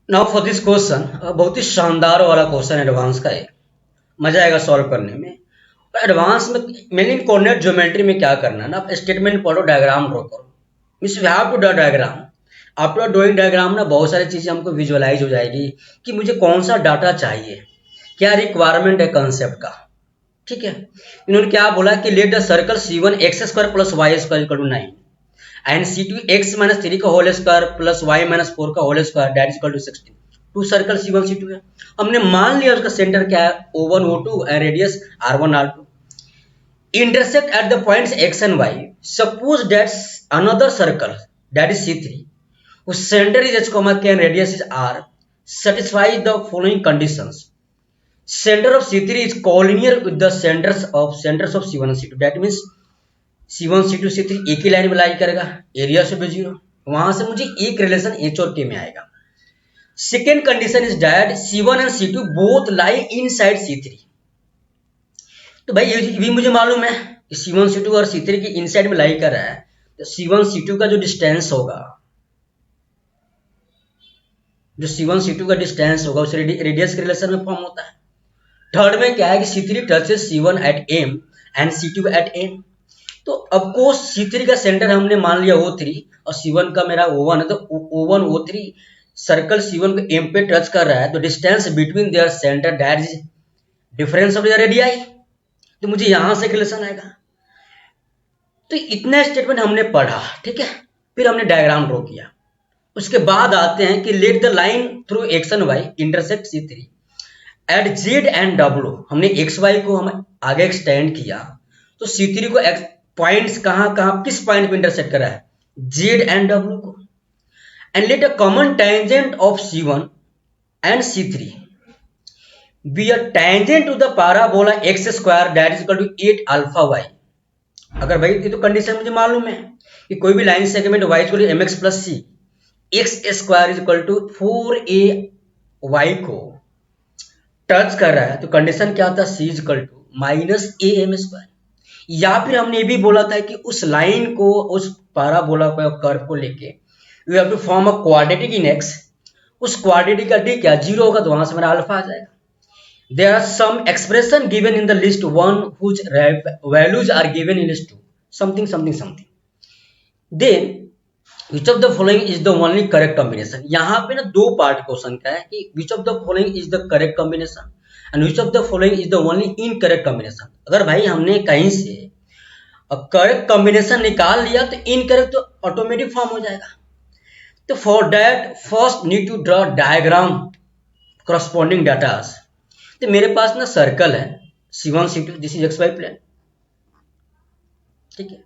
Now for this question, बहुत ही शानदार वाला क्वेश्चन एडवांस का है। मजा आएगा सॉल्व करने में। एडवांस में मेनली कोऑर्डिनेट ज्योमेट्री में क्या करना है ना, आप स्टेटमेंट पढ़ो, डायग्राम ड्रॉ करो। Means we have to draw diagram. After drawing diagram ना बहुत सारी चीजें हमको विजुअलाइज हो जाएगी कि मुझे कौन सा डाटा चाहिए, क्या रिक्वायरमेंट है कंसेप्ट का। ठीक है, इन्होंने क्या बोला कि let the circle C1 x square plus y square equal to 9 and C2 x minus 3 का whole square plus y minus 4 का whole square that is equal to 16। Two circle C1 C2 है। हमने मान लिया उसका सेंटर क्या है, O1 O2 and radius R1 R2। intersect at the points x and y. Suppose that's another circle that is C3 whose center is h comma k and radius is r satisfies the following conditions. Center of C3 is collinear with the centers of C1 and C2. That means C1 C2 C3 एक ही line में लाई करेगा, area से भी zero, वहां से मुझे एक relation H और K में आएगा। Second condition is that C1 and C2 both lie inside C3। तो भाई ये भी मुझे मालूम है कि C1 C2 और C3 की इनसाइड में लाई कर रहा है, तो C1 C2 का जो डिस्टेंस होगा, जो C1 C2 का डिस्टेंस होगा उस रेडियस के रिलेशन में फॉर्म होता है। थर्ड में क्या है कि C3 touches C1 at M and C2 at N। तो अब कोर्स C3 का सेंटर हमने मान लिया O3 और C1 का मेरा O1 है, तो O1 O3 सर्कल C1 को M पे टच कर रहा है, तो distance between their centre that is difference of their radii. तो मुझे यहां से रिलेशन आएगा। तो इतना स्टेटमेंट हमने पढ़ा, ठीक है। फिर हमने डायग्राम ड्रॉ किया। उसके बाद आते हैं कि let the line through x and y intersect C3 at z and डब्ल्यू। हमने एक्स वाई को हम आगे एक्सटेंड किया, तो C3 को पॉइंट्स कहां कहां किस पॉइंट पे इंटरसेक्ट करा है, जेड एंड डब्ल्यू को। And let a common tangent of C1 and C3 be a tangent to the parabola x square that is equal to 8 alpha y. अगर भाई ये तो कंडीशन मुझे मालूम है कि कोई भी line segment y equal to mx plus c, x square is equal to 4ay को टच कर रहा है, तो कंडीशन क्या था, c is equal to minus a m square. या फिर हमने ये भी बोला था कि उस लाइन को, उस पैराबोला को, कर्व को लेके you have to form a quadratic in x। उस क्वाड्रेटिक का डी क्या, जीरो होगा, तो वहां से मेरा अल्फा आ जाएगा। There are some expression given in the list 1 whose values are given in list 2 something something something, then which of the following is the only correct combination। यहाँ पे ना दो पार्ट क्वेश्चन का है कि which of the following is the correct combination and which of the following is the only incorrect combination। अगर भाई हमने कहीं से करेक्ट कॉम्बिनेशन निकाल लिया तो इनकरेक्ट तो ऑटोमेटिक फॉर्म हो जाएगा। तो for that first need to draw diagram corresponding data. तो मेरे पास ना सर्कल है C1 C2, this is XY plane, ठीक है।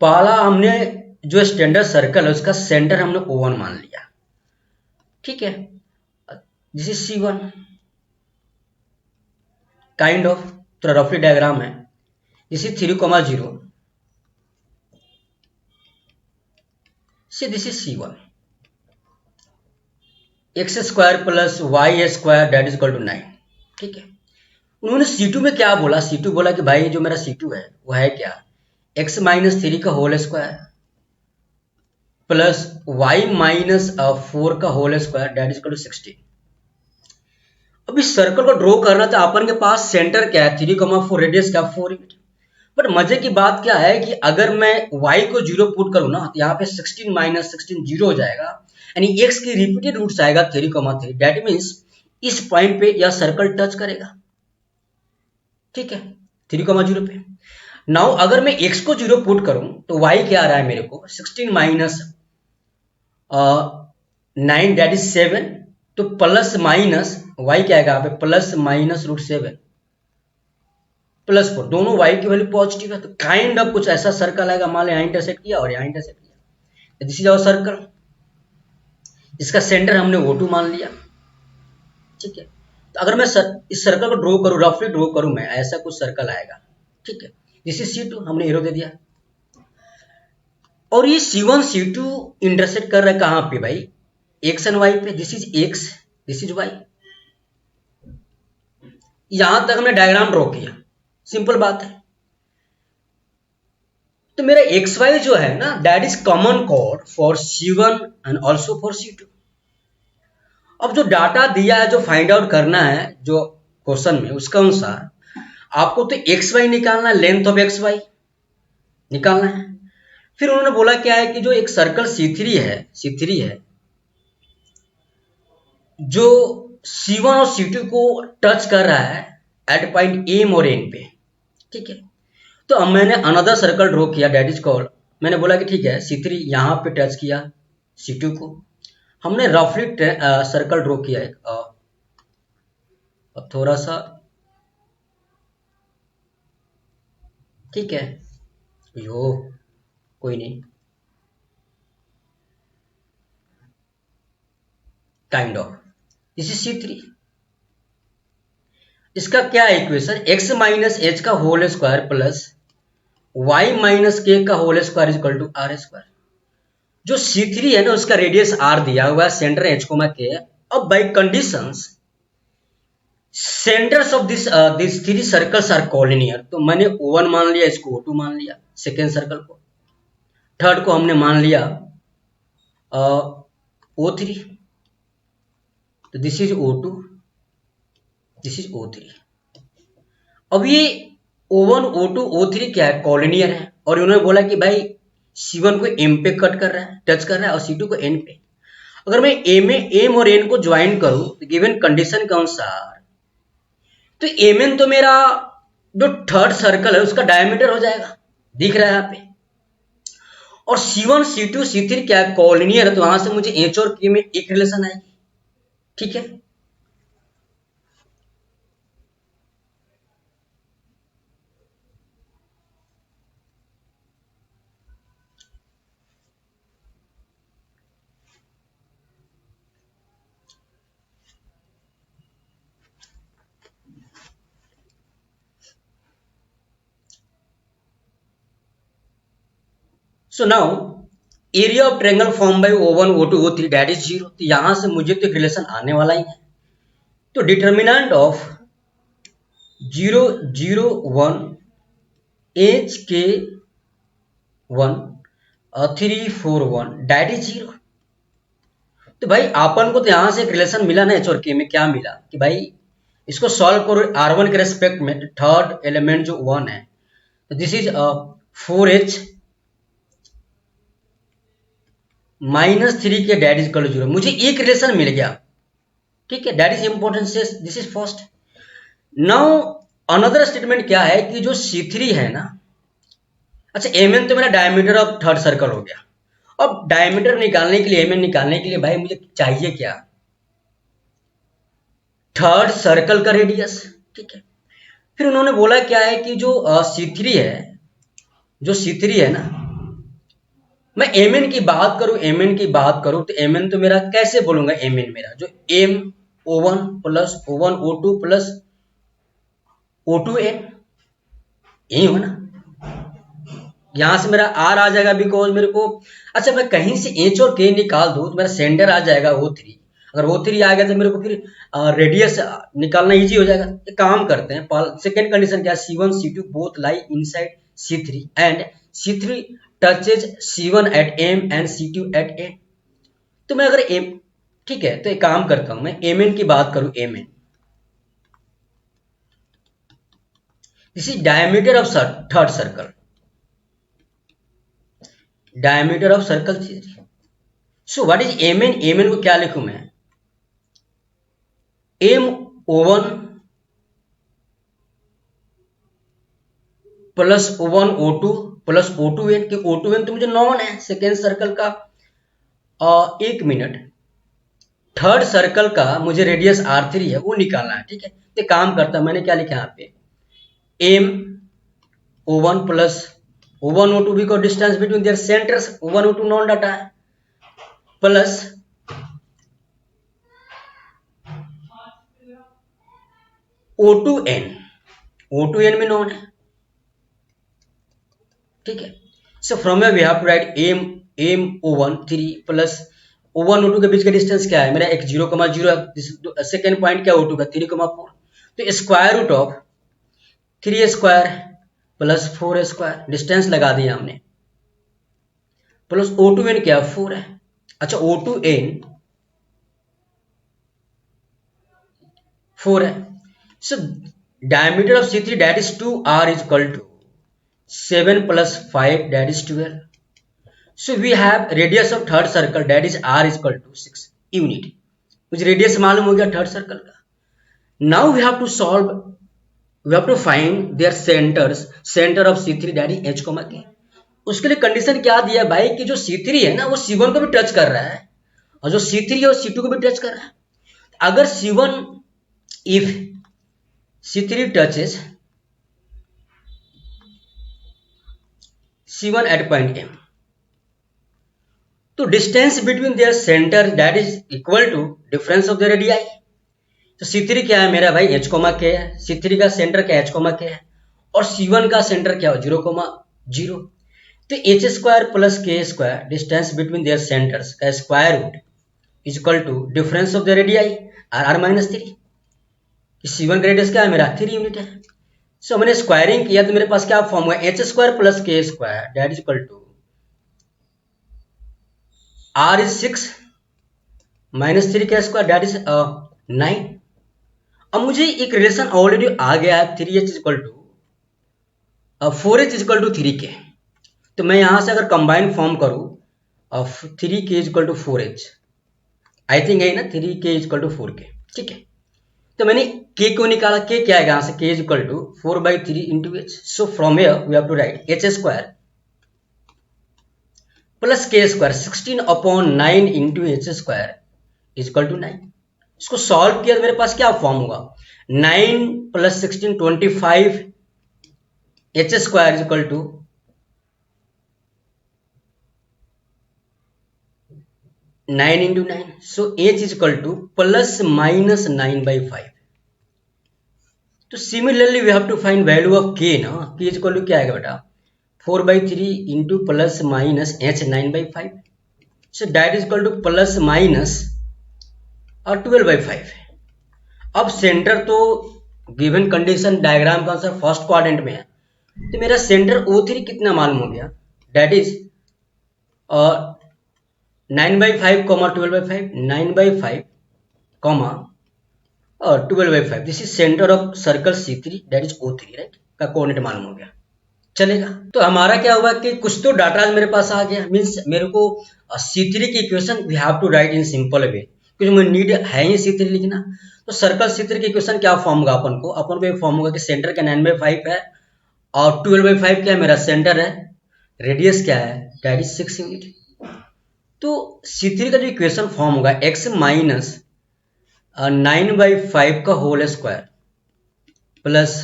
पहला हमने जो स्टैंडर्ड सर्कल है उसका सेंटर हमने O1 मान लिया, ठीक है। This is C1 kind of, थोड़ा रफली डायग्राम है। This is 3,0, see this is C1 x square plus y square that is equal to 9, ठीक है। उन्होंने C2 में क्या बोला, C2 बोला कि भाई जो मेरा C2 है वो है क्या, x माइनस 3 का whole square plus y minus 4 का whole square that is equal to 16। अब इस सर्कल को ड्रॉ करना था, अपन के पास सेंटर क्या है 3,4, रेडियस क्या 4 यूनिट। बट मजे की बात क्या है कि अगर मैं y को 0 पुट करूं ना, तो यहाँ पे 16 माइनस 16 0 हो जाएगा, यानी x की रिपीटेड रूट्स आएगा 3,3। दैट मीन्स इस पॉइंट पे यह सर्कल टच करेगा, ठीक है, 3,0 पे। नाउ अगर मैं x को 0 पुट करूं तो y क्या आ रहा है मेरे को, 16 माइनस 9 दैट इज 7, तो प्लस माइनस y क्या आएगा यहाँ पे, प्लस माइनस √7 प्लस 4, दोनों y की वैल्यू पॉजिटिव है। तो काइंड ऑफ कुछ ऐसा सर्कल आएगा, मान लो यहाँ इंटरसेक्ट किया और यहाँ इंटरसेक्ट किया, दिस इज आवर सर्कल, इसका सेंटर हमने O2 मान लिया, ठीक है। तो अगर मैं इस सर्कल को ड्रॉ करूं, रफली ड्रॉ करूं मैं, ऐसा कुछ सर्कल आएगा, ठीक है। दिस इज C2, हमने एरो दे दिया। और ये C1 C2 इंटरसेक्ट कर रहा है कहां पे भाई, एक्स एंड वाई पे। This is x, this is y. यहां तक हमने डायग्राम ड्रॉ किया, सिंपल बात है। तो मेरा एक्स वाई जो है ना, that is common code for C1 and also for C2। अब जो डाटा दिया है, जो फाइंड आउट करना है जो क्वेश्चन में, उसका अनुसार आपको तो एक्स वाई निकालना है, लेंथ ऑफ एक्स वाई निकालना है। फिर उन्होंने बोला क्या है कि जो एक सर्कल C3 है जो C1 और C2 को टच कर रहा है एट पॉइंट एम और एन पे, ठीक है। तो अब मैंने अनदर सर्कल ड्रॉ किया, डेट इज कॉल्ड, मैंने बोला कि ठीक है C3 यहाँ पे टच किया C2 को, हमने रफली सर्कल ड्रॉ किया एक, अब थोड़ा सा, ठीक है, यो कोई नहीं, kind of, this is C3। इसका क्या इक्वेशन, x माइनस एच का whole square plus y minus k का whole square is equal to r square. जो C3 है ना, उसका रेडियस r दिया हुआ है, सेंटर h को के। अब by conditions centres of this three circles are collinear, तो मैंने O1 मान लिया, इसको O2 मान लिया, सेकेंड सर्कल को, थर्ड को हमने मान लिया O3, तो this is O2, this is O3। अब ये O1 O2 O3 क्या है, कॉलिनियर है, और उन्होंने बोला कि भाई C1 को M पे कट कर रहा है, टच कर रहा है, और C2 को N पे। अगर मैं M और N को ज्वाइन करूं तो गिवन कंडीशन के अनुसार, तो Mn तो मेरा जो थर्ड सर्कल है उसका डायमीटर हो जाएगा, दिख रहा है यहाँ पे, और C1 C2 C3 क्या है, कॉलिनियर है, तो वहां से मुझे H और K में एक रिलेशन आएगी, ठीक है। So now area of triangle form by O1 O2 O3 that is 0, तो यहां से मुझे तो एक रिलेशन आने वाला ही है। तो determinant of 0 0 1 H K 1 3 4 1 that is 0। तो भाई अपन को तो यहां से एक रिलेशन मिला ना, H और K में क्या मिला कि भाई इसको सॉल्व करो R1 के रेस्पेक्ट में, थर्ड एलिमेंट जो 1 है, तो दिस इज 4H -3 के डैट इज इक्वल टू 0, मुझे एक रिलेशन मिल गया, ठीक है, that is important, this is first. Now another statement क्या है कि जो C3 है ना, अच्छा Mn तो मेरा डायमीटर ऑफ थर्ड सर्कल हो गया। अब डायमीटर निकालने के लिए, Mn निकालने के लिए भाई मुझे चाहिए क्या, थर्ड सर्कल का रेडियस, ठीक है। फिर उन्होंने बोला क्या है कि जो C3 है, जो C3 है ना, मैं Mn की बात करूं, Mn की बात करूं तो Mn तो मेरा कैसे बोलूंगा, Mn मेरा जो M O1 plus O1 O2 plus O2N, यही हो ना, यहां से मेरा R आ जाएगा, बिकॉज मेरे को, अच्छा मैं कहीं से H और K निकाल दूं तो मेरा सेंटर आ जाएगा O3, अगर O3 आ गया तो मेरे को फिर रेडियस निकालना इजी हो जाएगा। एक काम करते हैं, सेकेंड कंडीशन क्या है, C1 C2 both lie inside C3 and C3 touches C1 at M and C2 at N। तो मैं अगर M, ठीक है, तो एक काम करता हूं, मैं Mn की बात करूं, Mn this is diameter of third circle, diameter of circle C3। So what is Mn, Mn को क्या लिखूं मैं, M O1 plus O1 O2 plus O2N, कि O2N तो मुझे नॉन है सेकेंड सर्कल का। एक मिनट, थर्ड सर्कल का मुझे रेडियस R3 है, वो निकालना है, ठीक है। तो काम करता है, मैंने क्या लिखा यहाँ पे, M O1 plus O1 O2 भी को distance between their centres, O1 O2 known data है, प्लस O2N, O2N में नॉन है, ठीक है। So from we have to write M O1 3 plus O1 O2 के बीच का डिस्टेंस क्या है मेरा, एक 0,0, सेकेंड पॉइंट क्या O2 का 3,4, तो square root of 3 square plus 4a² distance लगा दिया हमने, प्लस O2n क्या 4 है। अच्छा O2n 4 है। So diameter of C3 that is 2r is equal to 7 plus 5 that is 12. So we have radius of third circle that is r is equal to 6 unit. मुझे radius मालूम हो गया third circle का। Now we have to solve, we have to find their centres, centre of C3 that is h, k। उसके लिए condition क्या दिया भाई कि जो C3 है ना वो C1 को भी टच कर रहा है और जो C3 है वो C2 को भी टच कर रहा है। अगर C1 if C3 touches C1 at point M, तो distance between their centre that is equal to difference of the radii. तो C3 क्या है मेरा भाई h, k है, C3 का सेंटर क्या h, k है और C1 का सेंटर क्या हो 0,0। तो h² plus k² distance between their centres का square root is equal to difference of the radii r minus 3। C1 का रेडियस क्या है मेरा 3 यूनिट है। सो मैंने स्क्वायरिंग किया तो मेरे पास क्या फॉर्म हुआ h² plus k² that is equal to r is 6 minus 3 का स्क्वायर दैट इज 9। अब मुझे एक रिलेशन ऑलरेडी आ गया है 3h is equal to 4h is equal to 3k। तो मैं यहां से अगर कंबाइन फॉर्म करूं 3k is equal to 4h, I think है ना 3k is equal to 4k, ठीक है। तो मैंने k को निकाला, k क्या है यहां से k is equal to 4/3 into h। So from here we have to write h² plus k² 16/9 into h² is equal to 9। इसको सॉल्व किया तो मेरे पास क्या फॉर्म होगा 9 plus 16 25 h² is equal to 9 into 9। So h is equal to plus minus 9/5। तो similarly we have to find value of k no, k is equal to क्या आएगा बेटा 4/3 into plus minus h 9/5। So that is equal to plus minus और 12/5। अब centre तो given condition diagram का answer first quadrant में है, तो मेरा सेंटर O3 कितना मालूम हो गया that is 9/5 12/5 9/5 12/5। This is centre of circle C3 that is O3 right का कोऑर्डिनेट मालूम हो गया, चलेगा। तो हमारा क्या हुआ कि कुछ तो डाटा मेरे पास आ गया, मीन्स मेरे को C3 की equation we have to write in simple way, क्योंकि मुझे नीड है ही C3 लिखना। तो सर्कल C3 की इक्वेशन क्या फॉर्म होगा अपन को एक फॉर्म होगा कि सेंटर का 9/5 है और 12/5 क्या है मेरा सेंटर है, रेडियस क्या है दैट इज 6 यूनिट। तो C3 का जो इक्वेशन फॉर्म होगा x माइनस 9/5 का whole square plus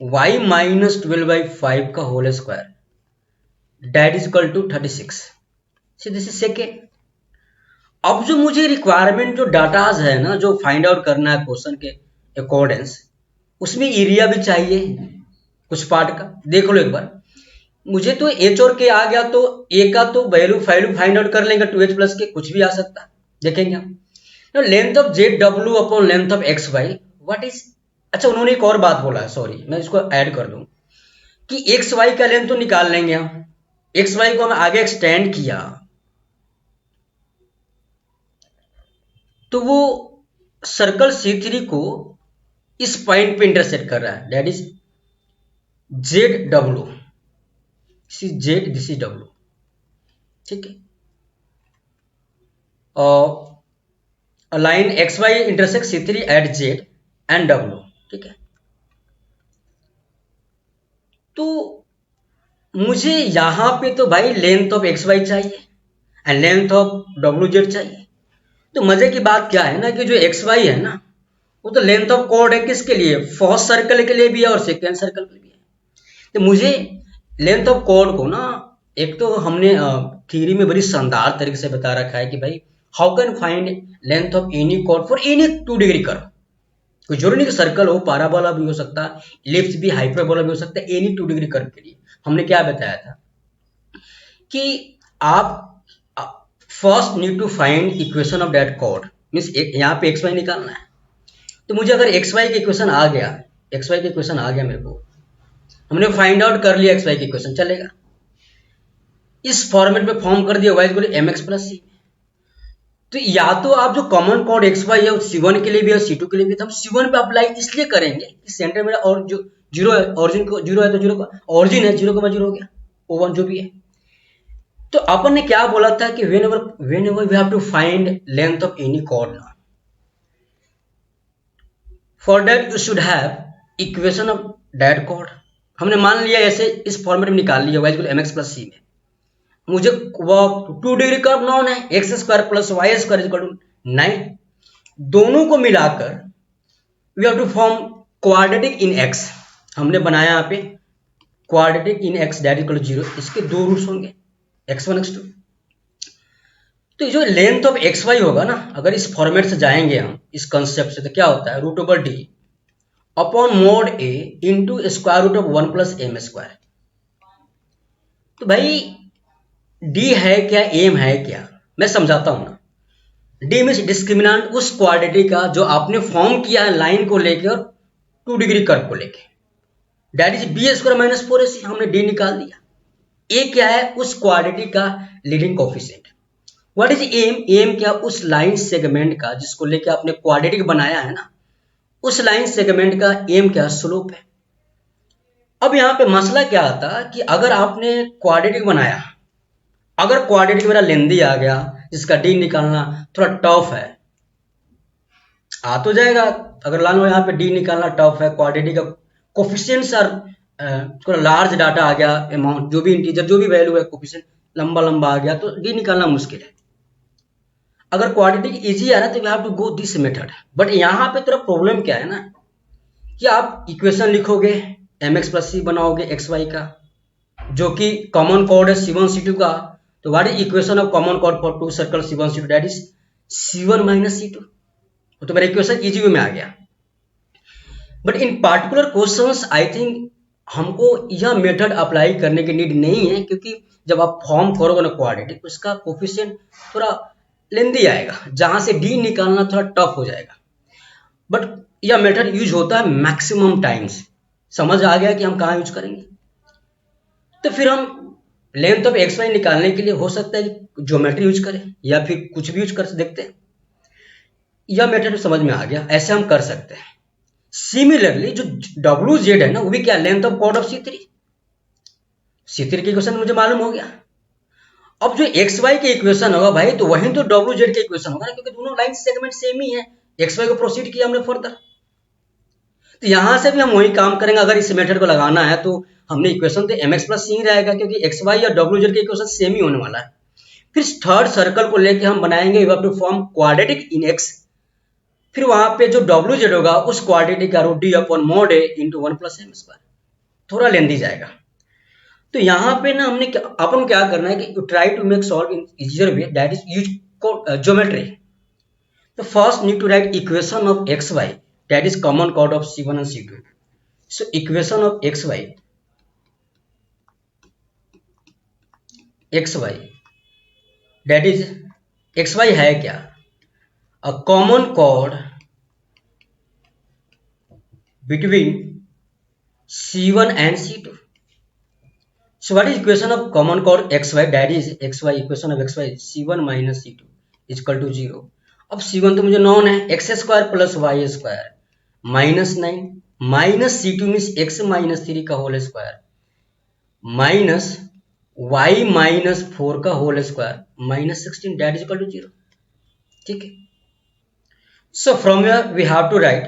y minus 12/5 का whole square that is equal to 36। This is second. अब जो मुझे रिक्वायरमेंट जो डाटाज है ना जो फाइंड आउट करना है क्वेश्चन के अकॉर्डेंस, उसमें एरिया भी चाहिए कुछ पार्ट का। देख लो एक बार, मुझे तो h और k आ गया तो a का तो वैल्यू फाइंड आउट कर लेंगे 2h प्लस k, कुछ भी आ सकता है देखेंगे हम। Length of ZW upon length of XY what is, अच्छा उन्होंने एक और बात बोला है, सॉरी मैं इसको ऐड कर दूं कि XY का लेंथ तो निकाल लेंगे हम, XY को हम आगे एक्सटेंड किया तो वो सर्कल C3 को इस पॉइंट पे इंटरसेक्ट कर रहा है that is ZW, this is Z, this is W, ठीक है। और line XY intersect C3 at Z and W, ठीक है। तो मुझे यहां पे तो भाई लेंथ ऑफ XY चाहिए एंड लेंथ ऑफ WZ चाहिए। तो मजे की बात क्या है ना कि जो XY है ना वो तो लेंथ ऑफ कॉर्ड है किसके लिए, फर्स्ट सर्कल के लिए भी है और सेकेंड सर्कल के लिए भी है। तो मुझे लेंथ ऑफ कॉर्ड को ना, एक तो हमने थ्योरी में बड़ी शानदार तरीके से बता रखा है कि भाई how can find length of any chord for any 2 degree curve. कोई जरूरी नहीं कि सर्कल हो, पैराबोला भी हो सकता है, इलिप्स भी, हाइपरबोला भी हो सकता है। एनी 2 डिग्री कर्व के लिए हमने क्या बताया था कि आप first need to find equation of that chord, means यहाँ पे XY निकालना है। तो मुझे अगर XY की इक्वेशन आ गया, XY की इक्वेशन आ गया मेरे को, हमने फाइंड आउट कर लिया एक्स वाई की इक्वेशन, चलेगा। इस फॉर्मेट में फॉर्म कर दिया y equal to m x plus c. तो या तो आप जो कॉमन कॉर्ड एक्स वाई है C1 के लिए भी है C2 के लिए भी, तो हम C1 पे अप्लाई इसलिए करेंगे कि सेंटर मेरा और जो जीरो है, ऑरिजिन को जीरो है तो जीरो का ऑरिजिन है, जीरो का जीरो हो गया, O1 जो भी है। तो अपन ने क्या बोला था कि whenever we have to find length of any chord ना, for that you should have equation of that chord. हमने मान लिया ऐसे इस फॉर्मेट में निकाल लिया y equal m x plus c में। मुझे वो 2 डिग्री कर्व नॉन है, x square plus y square equal to 9। दोनों को मिलाकर we have to form quadratic in x. हमने बनाया यहाँ पे quadratic in x that equal to 0। इसके दो रूट्स होंगे x1 x2। तो जो लेंथ ऑफ एक्स वाई होगा ना, अगर इस फॉर्मेट से जाएंगे हम इस कंसेप्ट से, तो क्या होता है root over D upon mod a into square root of 1 plus m square. तो भाई डी है क्या, एम है क्या, मैं समझाता हूं ना। डी मीन्स डिस्क्रिमिनेंट उस क्वाड्रेटिक का जो आपने फॉर्म किया है लाइन को लेकर और 2 डिग्री कर्व को लेकर, that is b square minus 4ac। हमने डी निकाल दिया। ए क्या है, उस क्वाड्रेटिक का leading coefficient. What is m, m क्या, उस लाइन सेगमेंट का जिसको लेकर आपने क्वाड्रेटिक बनाया है ना, उस लाइन सेगमेंट का एम क्या, स्लोप है। अब यहां पे मसला क्या आता कि अगर आपने क्वाड्रेटिक बनाया, अगर क्वाड्रेटिक मेरा लेंदी आ गया जिसका डी निकालना थोड़ा टफ है, आ तो जाएगा। अगर मान लो यहाँ पे डी निकालना टफ है, क्वाड्रेटिक का कोफिशिएंट्स और थोड़ा लार्ज डाटा आ गया, अमाउंट जो भी इंटीजर जो भी वैल्यू है कोफिशिएंट लंबा लंबा आ गया, तो डी निकालना मुश्किल है। अगर क्वाड्रेटिक इजी है ना तो you have to go this method. But यहाँ पे तेरा प्रॉब्लम क्या है ना कि आप इक्वेशन लिखोगे एम एक्स प्लस सी बनाओगे एक्स वाई का, जो कि कॉमन कॉर्ड है C1 C2 का। तो what is equation of common chord for two circle C1 C2, that is C1 minus C2। तो मेरा इक्वेशन इजी वे में आ गया। But in particular questions I think हमको यह मेथड अप्लाई करने की नीड नहीं है, क्योंकि जब आप फॉर्म करोगे ना क्वाड्रेटिक, उसका कोफिशिएंट थोड़ा लेंदी आएगा, जहां से डी निकालना थोड़ा टफ हो जाएगा। बट यह मेथड यूज होता है मैक्सिमम टाइम्स। समझ आ गया कि हम कहाँ यूज करेंगे। तो फिर हम लेंथ ऑफ एक्स वाई निकालने के लिए हो सकता है कि ज्योमेट्री यूज करें या फिर कुछ भी यूज कर देखते हैं। यह मेथड समझ में आ गया, ऐसे हम कर सकते हैं। सिमिलरली जो डब्ल्यू जेड है ना, वो भी क्या, length of chord of C3। C3 की इक्वेशन मुझे मालूम हो गया। अब जो एक्स वाई के इक्वेशन होगा भाई, तो वही तो डब्ल्यू जेड के इक्वेशन होगा ना, क्योंकि दोनों लाइन सेगमेंट सेम ही है। एक्स वाई को प्रोसीड किया हमने फर्दर, तो यहां से भी हम वही काम करेंगे। अगर इस मेथड को लगाना है तो हमने इक्वेशन तो एम एक्स प्लस सी रहेगा, क्योंकि एक्स वाई और डब्ल्यू जेड के इक्वेशन सेम ही होने वाला है। फिर थर्ड सर्कल को लेके हम बनाएंगे you have to form quadratic in x. फिर वहां पे जो डब्ल्यू जेड होगा उस क्वाड्रेटिक का root D upon mod a into 1 plus m square, थोड़ा लेंदी जाएगा। तो यहाँ पे ना हमने अपन क्या करना है कि try to make solve in easier way, that is use geometry. तो first need to write equation of x y, that is common chord of C1 and C2. So equation of xy that is xy है क्या, a common chord between C1 and C2. So what is equation of common chord xy, that is xy equation of xy C1 minus C2 is equal to 0. अब C1 तो मुझे known है, x square plus y square minus 9 minus C2 means x minus 3 का whole square minus y minus 4 का whole square minus 16 that is equal to 0। ठीक है, so from here we have to write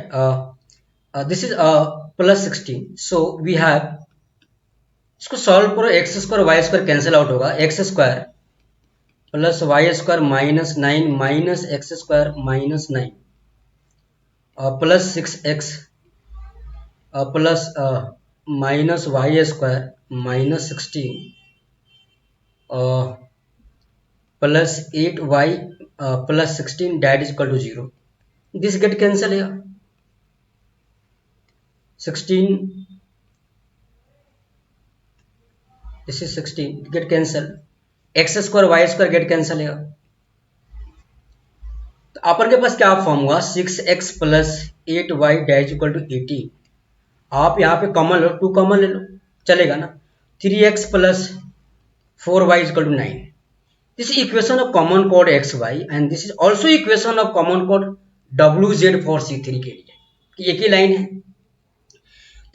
this is plus 16। So we have, इसको solve करो, x square y square cancel out होगा, x square plus y square minus 9 minus x square minus 9 plus 6x plus minus y square minus 16 plus 8y plus 16 that is equal to 0। This get cancel है, 16 this is 16 get cancel, x square y square get cancel है। तो अपन के पास क्या form हुआ, 6x plus 8y dash equal to 18। आप यहाँ पे common लो, 2 common ले लो, चलेगा ना। 3x plus 4y equal to 9। This is equation of common code x Y and this is also equation of common code W Z for C3 के लिए, कि एक ही लाइन है।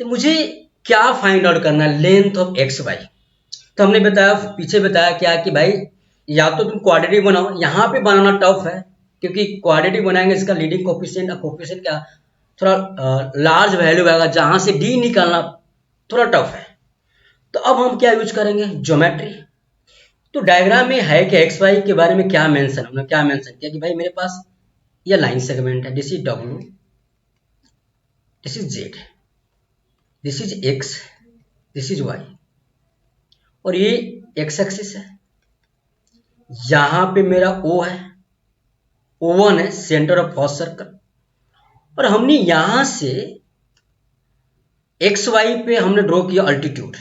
तो मुझे क्या फाइंड आउट करना है, लेंथ ऑफ एक्स वाई। तो हमने बताया, पीछे बताया क्या कि भाई या तो तुम क्वाड्रेटिक बनाओ, यहाँ पे बनाना टफ है क्योंकि क्वाड्रेटिक बनाएंगे इसका लीडिंग कोफिशिएंट कोफिशिएंट क्या थोड़ा लार्ज वैल्यू आएगा, जहां से डी निकालना थोड़ा टफ है। तो अब हम क्या यूज करेंगे, ज्योमेट्री। तो डायग्राम में है कि एक्स वाई के बारे में क्या मेंशन, हमने क्या मेंशन किया कि भाई मेरे पास ये लाइन सेगमेंट है, दिस इज डब्ल्यू, this is z, this is x, this is y, और ये एक्स एक्सिस है। यहां पे मेरा O है, O1 है, सेंटर ऑफ फर्स्ट सर्कल। और हमने यहां से एक्स वाई पे हमने ड्रॉ किया अल्टीट्यूड,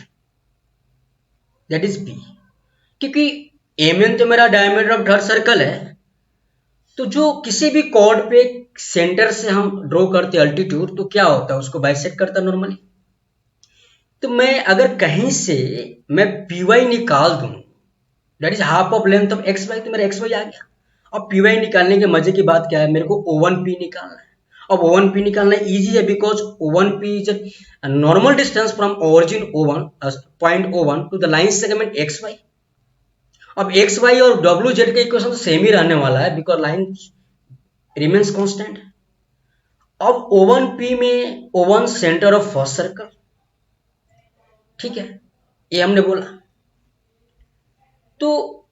दैट इज P। क्योंकि एम तो मेरा डायमीटर ऑफ थर्ड सर्कल है, तो जो किसी भी कॉर्ड पे सेंटर से हम ड्रॉ करते अल्टीट्यूड, तो क्या होता है उसको बाइसेक्ट करता नॉर्मली। तो मैं अगर कहीं से मैं पी वाई निकाल दूं, that is half of length of x Y, तो मेरा एक्स वाई आ गया। अब पी वाई निकालने के मजे की बात क्या है, मेरे को O1P निकालना है। अब O1P निकालना इजी है because O1P is normal distance from origin O1 point O1 to the line segment x y. अब एक्स वाई और डब्ल्यू जेड का इक्वेशन तो सेम ही रहने वाला है बिकॉज लाइन रिमेन्स कांस्टेंट। अब O1P में O1 centre of first circle, ठीक है, ये हमने बोला। तो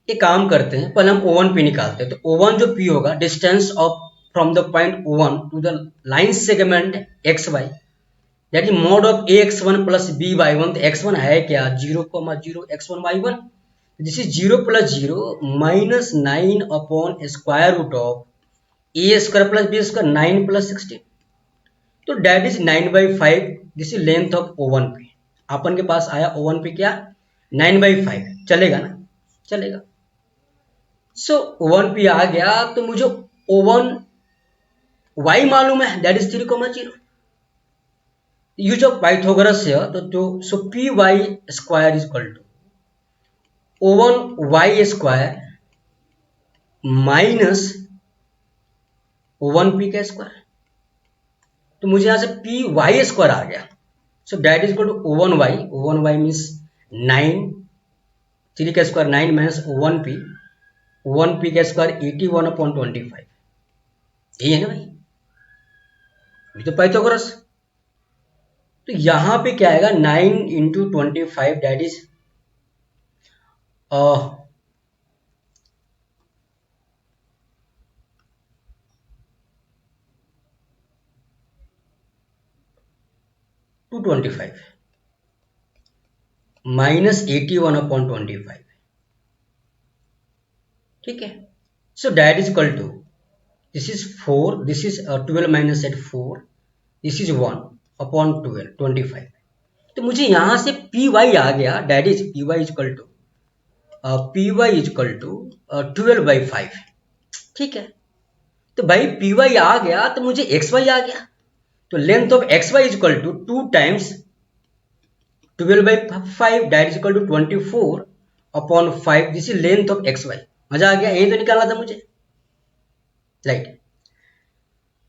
एक काम करते हैं, पहले हम O1P निकालते हैं। तो O1 जो P होगा, distance of from the point O1 to the line segment x Y, that is mod of ax1 plus by1। तो x1 है क्या, 0,0 x1 y1, this is 0 plus 0 minus 9 upon square root of a square plus b square, 9 plus 16। तो that is 9/5। This is length of O1P। अपन के पास आया O1P क्या, 9/5। चलेगा ना, चलेगा। सो O1P आ गया, तो मुझे O1Y मालूम है, that is 3,0। Use of Pythagoras है, तो so P Y square is equal to O1Y square minus O1P का स्क्वायर। तो मुझे यहां से पी वाई स्क्वायर आ गया। So that is equal to O1Y, O1Y means 9, 3 का स्क्वायर 9 माइनस O1P, O1P का स्क्वायर 81/25। यही है ना भाई, ये तो पाइथागोरस। तो यहां पे क्या आएगा, 9 इंटू 25, दैट इज 225 माइनस 81/25, ठीक है। So that is equal to, this is 4, this is 12 minus 8 4, this is 1/12 25। तो मुझे यहां से पी वाई आ गया, that is p y is equal to 12/5, ठीक है। तो भाई पी वाई आ गया, तो मुझे एक्स वाई आ गया। तो length of x y is equal to 2 times 12/5, that is equal to 24/5। This is length of x y. मजा आ गया, यही तो निकालना था मुझे, राइट।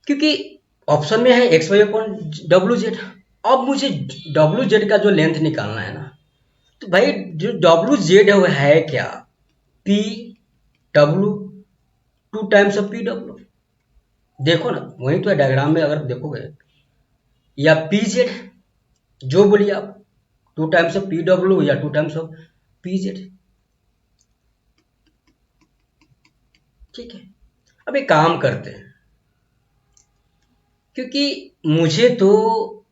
क्योंकि ऑप्शन में है x y upon W z. अब मुझे डब्ल्यू जेड का जो लेंथ निकालना है ना, तो भाई जो डब्ल्यू जेड है वो है क्या, P W 2 times of P W. देखो ना, वही तो है डायग्राम में, अगर देखोगे, या पी जेड, जो बोलिए आप, 2 टाइम्स ऑफ पी डब्ल्यू या 2 टाइम्स ऑफ पी जेड, ठीक है। अब एक काम करते हैं, क्योंकि मुझे तो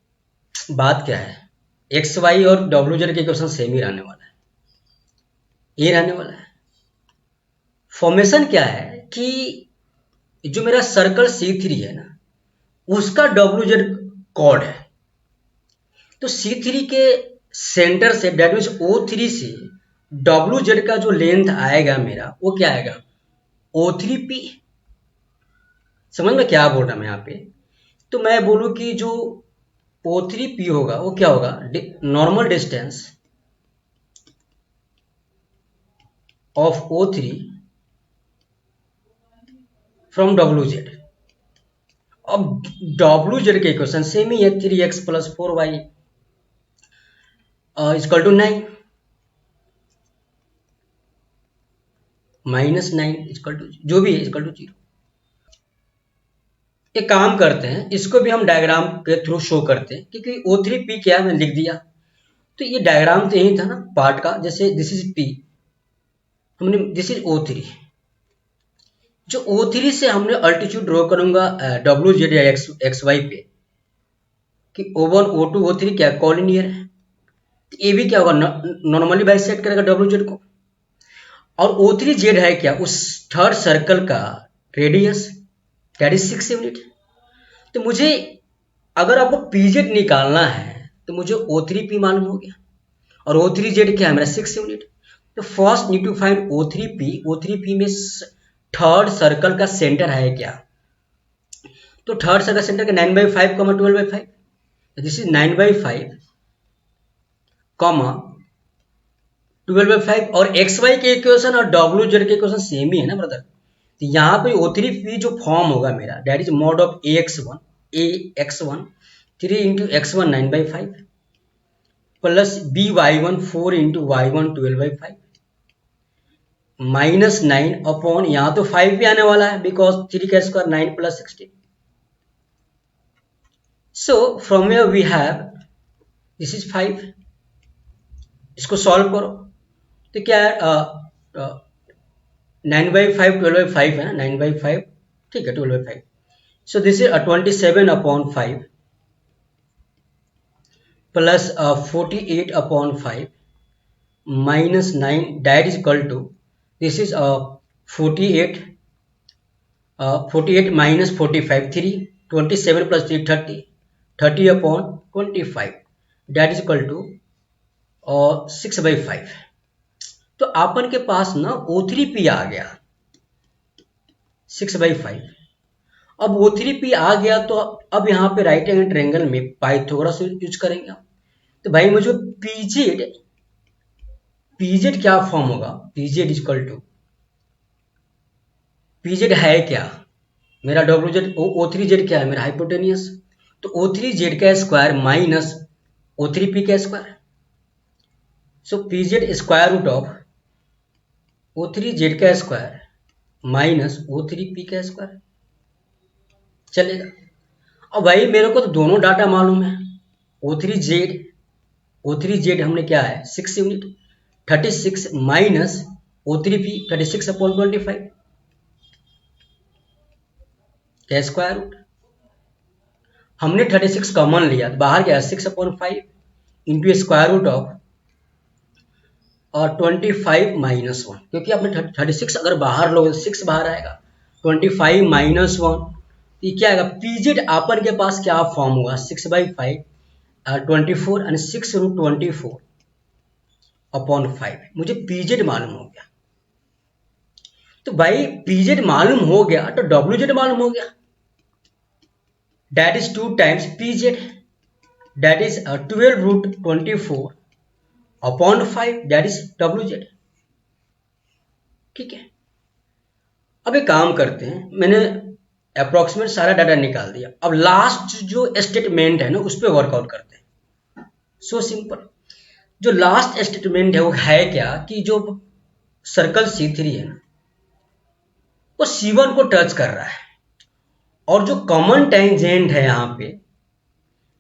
बात क्या है, एक्स वाई और डब्ल्यू जेड के इक्वेशन सेम ही रहने वाला है, ये रहने वाला है। फॉर्मेशन क्या है कि जो मेरा सर्कल C3 है ना, उसका डब्ल्यू जेड कॉर्ड है। तो C3 के सेंटर से, डेट मीन्स O3 से डब्ल्यू जेड का जो लेंथ आएगा मेरा, वो क्या आएगा, O3P। समझ में क्या बोल रहा मैं यहाँ पे, तो मैं बोलूं कि जो O3P होगा वो क्या होगा, normal distance of O3 from WZ। अब WZ के इक्वेशन सेम ही है, 3x plus 4y equal to 9 minus 9 equal to जो भी है इक्वल टू 0। एक काम करते हैं, इसको भी हम डायग्राम के थ्रू शो करते हैं, क्योंकि O3P क्या है मैंने लिख दिया, तो ये डायग्राम तो यही था ना पार्ट का। जैसे दिस इज P, हमने दिस इज O3, जो O3 से हमने अल्टीट्यूड ड्रॉ करूंगा WZ या XY पे, कि O1 O2 O3 क्या कॉलिनियर है, तो ये भी क्या होगा, नॉर्मली बाइसेक्ट करेगा WZ को। और O3Z है क्या, उस थर्ड सर्कल का रेडियस, दैट इज 6 यूनिट। तो मुझे अगर आपको PZ निकालना है तो मुझे O3P मालूम हो गया, और O3Z क्या है मेरा 6 यूनिट। तो first need to find O3P। O3P में थर्ड सर्कल का सेंटर है क्या, तो थर्ड सर्कल सेंटर का 9/5 12/5, दिस इज 9/5 12/5। और XY के इक्वेशन और WZ के इक्वेशन सेम ही है ना ब्रदर। तो यहाँ पे O3P जो फॉर्म होगा मेरा, that is mod of AX1 3 into x1 9/5 plus BY1 4 into Y1 12/5 minus 9 upon, यहाँ तो 5 भी आने वाला है बिकॉज 3 का square 9 plus 16। So from where we have this is 5, इसको सॉल्व करो तो क्या है, 9/5 12/5 है ना, 9/5 ठीक है 12/5। So this is 27 upon 5 plus 48 upon 5 minus 9 that is equal to, this is 48 48 minus 45 3 27 plus 3 30 upon 25 that is equal to 6/5। तो अपन के पास ना O3P आ गया 6/5। अब O3P आ गया तो अब यहाँ पे राइट एंगल ट्रायंगल में पाइथागोरस यूज करेंगे। तो भाई मुझे PZ क्या फॉर्म होगा, PZ इक्वल टू, PZ है क्या मेरा WZ, O3Z क्या है मेरा हाइपोटेनियस, तो O3Z का स्क्वायर माइनस O3P का square. So PZ square root of O3Z का स्क्वायर माइनस O3P का स्क्वायर चलेगा। अब भाई मेरे को तो दोनों डाटा मालूम है, O3Z हमने क्या है 6 यूनिट, 36 माइनस O3P 36 अपॉन 25 का स्क्वायर रूट। हमने 36 कॉमन लिया तो बाहर गया 6 अपॉन 5 इंटू स्क्वायर रूट ऑफ और 25 माइनस 1, क्योंकि आपने 36 अगर बाहर लोगे तो 6 बाहर आएगा, 25 माइनस 1 ये क्या आएगा, PZ अपन के पास क्या फॉर्म हुआ 6/5 24 एंड 6 रूट 24 अपॉन 5, मुझे PZ मालूम हो गया। तो भाई PZ मालूम हो गया तो WZ मालूम हो गया, that is 2 times PZ, that is 12 root 24 upon 5 that is WZ। ठीक है, अब एक काम करते हैं, मैंने अप्रोक्सीमेट सारा डाटा निकाल दिया, अब लास्ट जो स्टेटमेंट है ना उस पर वर्कआउट करते हैं। सो सिंपल, जो लास्ट स्टेटमेंट है वो है क्या कि जो सर्कल C3 है ना वो C1 को टच कर रहा है, और जो कॉमन टेंजेंट है यहाँ पे,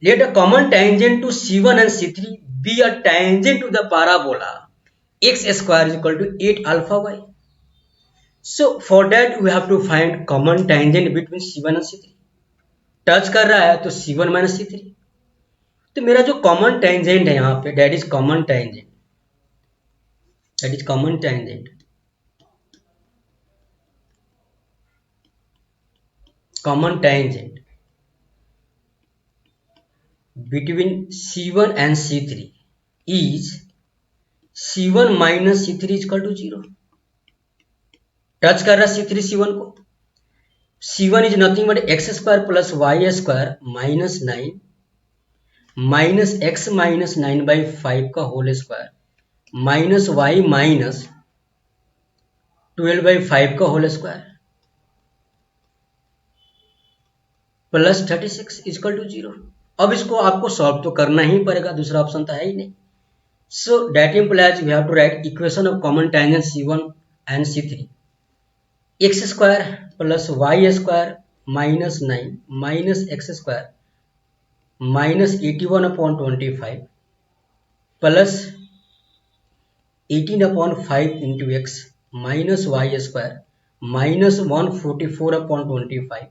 let a common tangent to C1 and C3 be a tangent to the parabola x square is equal to 8 alpha y. So for that we have to find common tangent between C1 and C3. Touch कर रहा है तो C1 minus C3, तो मेरा जो common tangent है यहाँ पे that is common tangent, that is common tangent, common tangent between C1 and C3 is C1 minus C3 is equal to 0. Touch कर रहा है C3 C1 को, C1 is nothing but x square plus y square minus 9 minus x minus 9/5 का whole square minus y minus 12/5 का whole square plus 36 equal to 0। अब इसको आपको solve तो करना ही पड़ेगा, दूसरा ऑप्शन तो है ही नहीं। So that implies we have to write equation of common tangent C1 and C3 x square plus y square minus 9 minus x square minus 81/25 plus 18/5 into x minus y square minus 144/25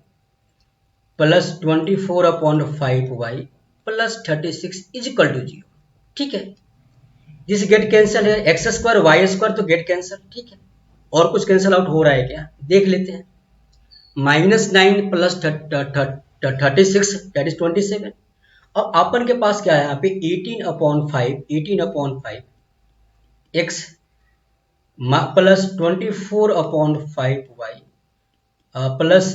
plus 24/5y plus 36 is equal to 0। ठीक है, this get cancel है, x square y square तो get cancel. ठीक है, और कुछ cancel out हो रहा है क्या, देख लेते हैं। -9 प्लस 36 दैट इज 27। और अपन के पास क्या है यहाँ पे 18/5 x plus 24/5y plus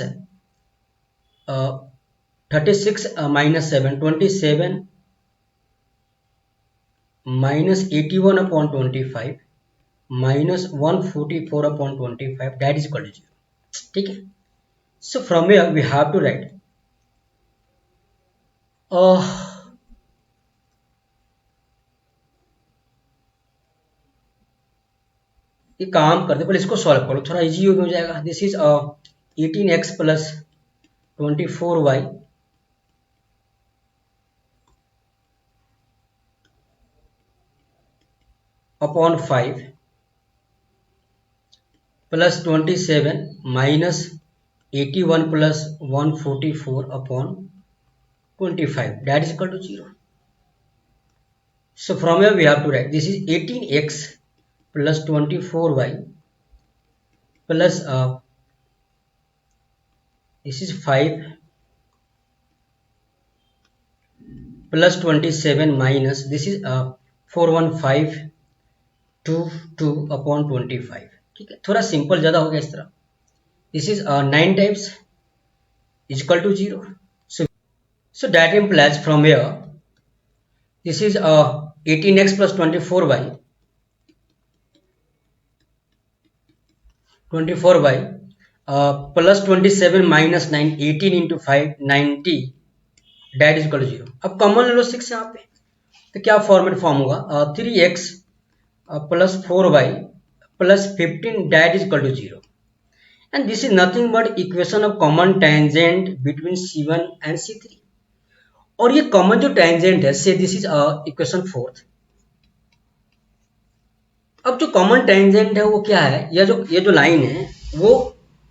36 minus 7 27 minus 81/25 minus 144/25 that is equal to 0। ठीक है, so from here we have to write ये काम करते पहले इसको सॉल्व करो, थोड़ा इजी हो जाएगा। This is 18x plus 24y upon 5 plus 27 minus 81 plus 144/25 that is equal to 0। So from here we have to write this is 18x plus 24y plus this is 5 plus 27 minus this is 4152/25। ठीक है, थोड़ा simple ज़्यादा हो गया इस तरह। This is 9 times is equal to 0। So that implies from here this is 18x plus 24y plus 27 minus 9 18 into 5 90 that is equal to 0। अब common ले लो 6 यहाँ पे, तो क्या फॉर्मेट फॉर्म होगा 3x plus 4y plus 15 that is equal to 0 and this is nothing but equation of common tangent between C1 and C3। और ये common जो टेंजेंट है से दिस इज इक्वेशन 4th। अब जो कॉमन टेंजेंट है वो क्या है, ये जो लाइन है वो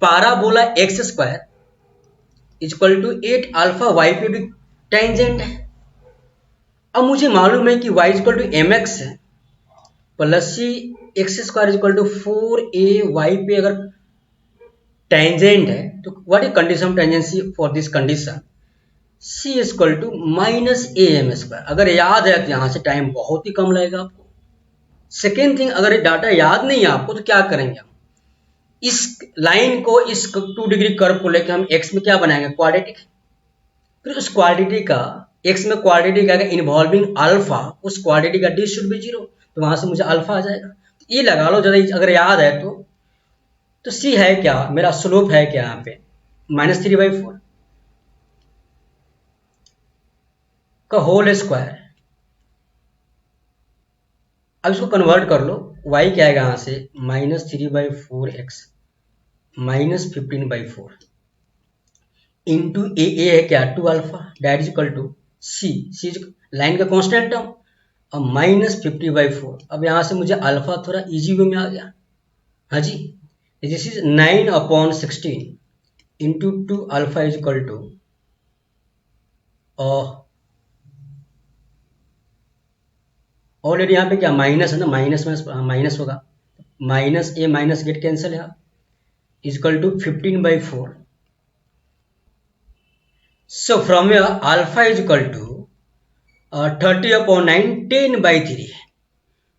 parabola x square equal to 8 alpha y पे भी टेंजेंट है। अब मुझे मालूम है कि y equal to m x है plus c x square equal to 4ay पे अगर टेंजेंट है तो what is condition tangency for this condition c equal to minus a m square. अगर याद है तो यहाँ से टाइम बहुत ही कम लगेगा आपको। सेकेंड थिंग, अगर ये डाटा याद नहीं है आपको तो क्या करेंगे, हम इस लाइन को इस 2 डिग्री कर्व को लेकर हम एक्स में क्या बनाएंगे, क्वाड्रेटिक। फिर उस क्वाड्रेटिक का एक्स में क्वाड्रेटिक आएगा इन्वॉल्विंग अल्फा, उस क्वाड्रेटिक का डी शुड बी 0, तो वहां से मुझे अल्फा आ जाएगा। ये लगा लो जरा, अगर याद है तो सी है क्या, मेरा स्लोप है क्या यहाँ पे -3/4 का होल स्क्वायर। अब इसको कन्वर्ट कर लो, y क्या आएगा यहाँ से -3/4x -15/4 इंटू ए है क्या 2 alpha that is equal to C line का कांस्टेंट टर्म और -50/4। अब यहाँ से मुझे अल्फा थोड़ा इजी वे में आ गया। हाँ जी, this is 9/16 into 2 alpha is equal to already यहाँ पे क्या माइनस है ना, माइनस होगा, minus a minus get cancel है equal to 15/4। So from here alpha is equal to 30/9 10/3।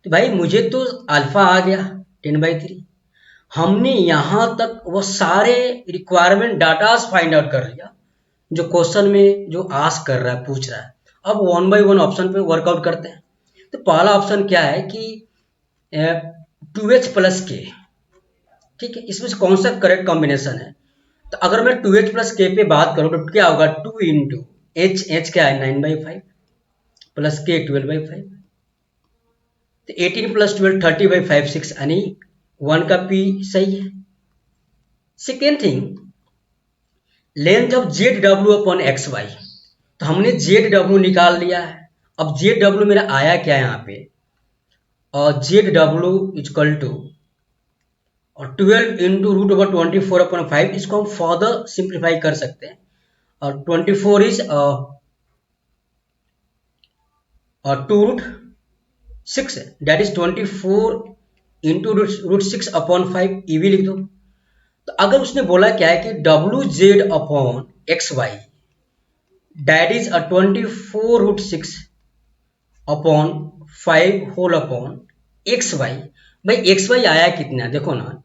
तो भाई मुझे तो अल्फा आ गया 10/3। हमने यहाँ तक वो सारे रिक्वायरमेंट डाटास फाइंड आउट कर लिया जो क्वेश्चन में जो आस्क कर रहा है, पूछ रहा है। अब 1 by 1 ऑप्शन पे वर्कआउट करते हैं। तो पहला ऑप्शन क्या है कि 2h प्लस के, ठीक है, इसमें से कौन सा करेक्ट कॉम्बिनेशन है? तो अगर मैं 2h प्लस के पे बात करूं तो क्या होगा, 2 इंटू एच क्या है 9/5 प्लस के 12/5, तो 18 प्लस 12 30/5 6, यानी 1 का पी सही है। Second thing, length of Z W upon X Y, तो हमने जेड डब्ल्यू निकाल लिया है। अब जेड डब्ल्यू मेरा आया क्या यहाँ पे, और जेड डब्ल्यू इजक्वल टू और 12 इंटू रूट ओवर 24/5, इसको हम फर्दर सिंप्लीफाई कर सकते हैं। और 24 इज 2√6, दैट इज 24 इंटू √6/5, ये भी लिख दो। तो अगर उसने बोला क्या है कि W Z upon X Y that is 24√6/5 whole upon X Y. भाई एक्स वाई आया कितना, देखो ना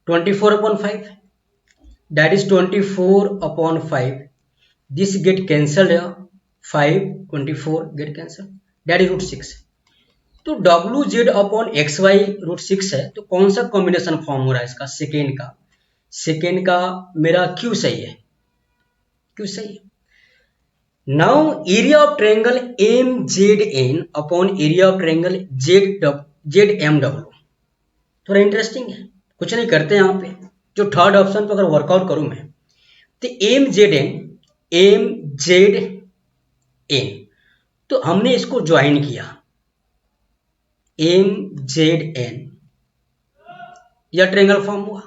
24/5, that is 24/5, this get cancelled, 5 24 get cancel, that is √6। तो W Z upon X Y √6 है, तो कौन सा कॉम्बिनेशन फॉर्म हो रहा है इसका, सेकेंड का। सेकेंड का मेरा क्यू सही है, क्यू सही है। Now area of triangle M Z N upon area of triangle Z M W, थोड़ा इंटरेस्टिंग है। कुछ नहीं करते यहाँ पे, जो थर्ड ऑप्शन पे अगर वर्कआउट करूं मैं, तो एम जेड एन, तो हमने इसको ज्वाइन किया, एम जेड एन, यह ट्रायंगल फॉर्म हुआ।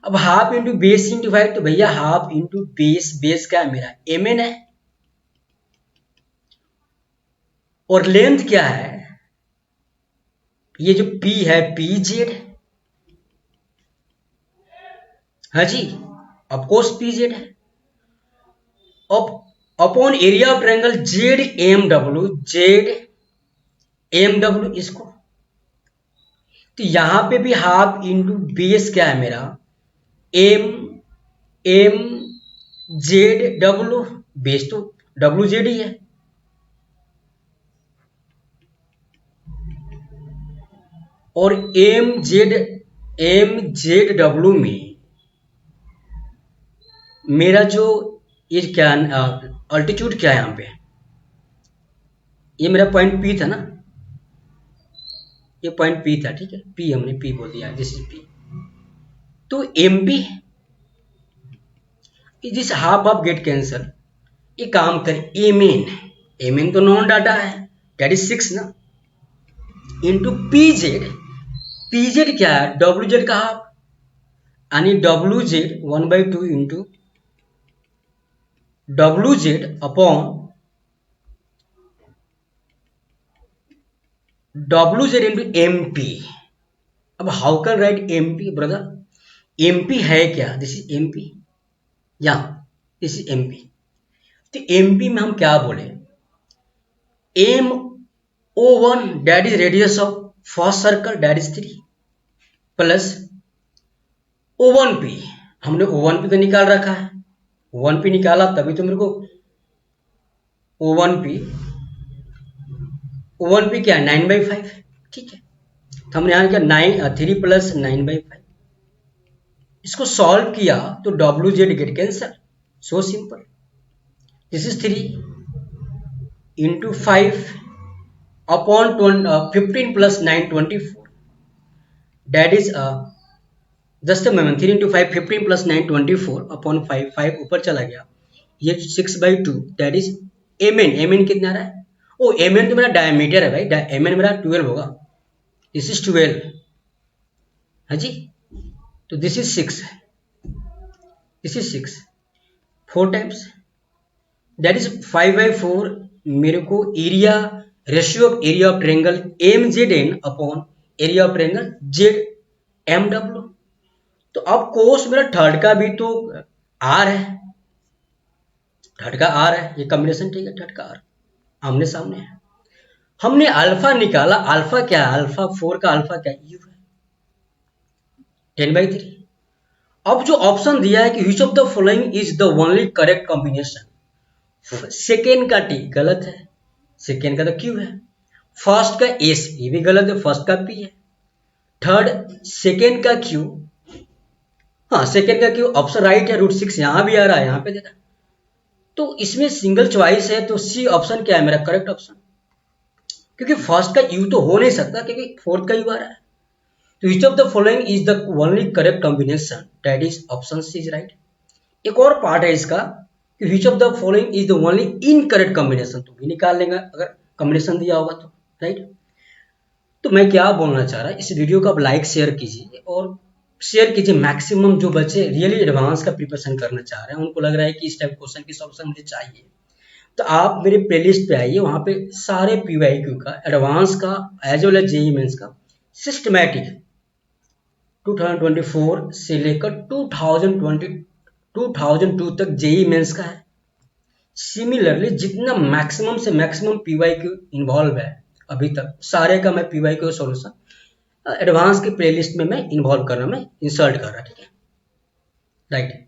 अब हाफ इंटू बेस इंटू 5, तो भैया हाफ इंटू बेस, बेस क्या है मेरा एम एन है, और लेंथ क्या है, ये जो P है पी जेड, हाँ जी, ऑफकोर्स पी जेड है। अब upon area of triangle Z M W इसको, तो यहां पे भी हाफ इंटू बेस क्या है मेरा एम जेड डब्ल्यू, बेस तो डब्ल्यू जेड ही है। और एम जेड डब्ल्यू में मेरा जो ये क्या अल्टीट्यूड क्या है यहाँ पे, ये मेरा पॉइंट पी था ना, ये पॉइंट पी था, ठीक है, पी हमने पी बोल दिया, दिस इज पी। तो M P this half of get cancel, ये काम कर एम एन तो नॉन डाटा है, दैट इज 6 ना, इंटू पी जेड क्या है डब्ल्यू जेड का हाफ, यानी W Z 1/2 into W Z upon W Z into M P. अब how can write M P brother, M P है क्या, दिस इज एम पी, या this is M P. तो M P में हम क्या बोले, M O one that is radius of first circle that is 3 plus O one P, हमने O one P तो निकाल रखा है, ओ वन पी निकाला तभी तो मेरे को ओ वन पी क्या है 9/5, ठीक है। तो हमने यहाँ क्या 3 प्लस 9/5, इसको सॉल्व किया तो W Z get cancel, so simple, this is 3 into 5 upon 15 plus 9 24, that is just a moment, 3 into 5 15 plus 9 24 upon 5 ऊपर चला गया, ये 6/2 दैट इज एम एन कितना रहा है, ओ एम एन तो मेरा डायमीटर है भाई, एम एन मेरा 12 होगा, दिस इज 12, हाँ जी, तो this is 6, this is 6 4 times, that is 5/4, मेरे को area ratio of area of triangle M Z N upon area of triangle Z M W. तो अब कोस मेरा थर्ड का भी तो आर है, थर्ड का आर है, ये कॉम्बिनेशन ठीक है, थर्ड का आर आमने सामने है। हमने अल्फा निकाला, अल्फा क्या है, अल्फा 4 का अल्फा क्या यू है 10/3। अब जो ऑप्शन दिया है कि which of the following is the only correct combination, second का टी गलत है, सेकेंड का तो क्यू है, फर्स्ट का एस, ये भी गलत है, फर्स्ट का पी है, थर्ड सेकेंड का क्यू, हाँ सेकेंड का क्यू ऑप्शन राइट है, √6 यहां भी आ रहा है, यहां पे देखा, तो इसमें सिंगल चॉइस है, तो सी ऑप्शन क्या है मेरा करेक्ट ऑप्शन, क्योंकि फर्स्ट का यू तो हो नहीं सकता क्योंकि फोर्थ का यू आ रहा है। तो which of the following is the only correct combination, that is option C is right. एक और पार्ट है इसका कि which of the following is the only incorrect combination, तो भी निकाल लेंगे अगर कॉम्बिनेशन दिया होगा तो, राइट। तो मैं क्या बोलना चाह रहा, इस वीडियो को आप लाइक शेयर कीजिए और शेयर कीजिए, मैक्सिमम जो बच्चे रियली एडवांस का प्रिपरेशन करना चाह रहे हैं, उनको लग रहा है कि इस टाइप क्वेश्चन की सॉल्यूशन मुझे चाहिए, तो आप मेरे प्लेलिस्ट पे आइए, वहां पे सारे पीवाईक्यू का, एडवांस का, as well as JEE Mains का सिस्टमैटिक 2024 से लेकर 2002 तक जेई मेंस का है। सिमिलरली जितना मैक्सिमम से मैक्सिमम पीवाईक्यू इन्वॉल्व है अभी तक, सारे का मैं पीवाईक्यू सॉल्यूशन एडवांस की प्लेलिस्ट में मैं इन्वॉल्व कर रहा, मैं इंसर्ट कर रहा, ठीक है, राइट।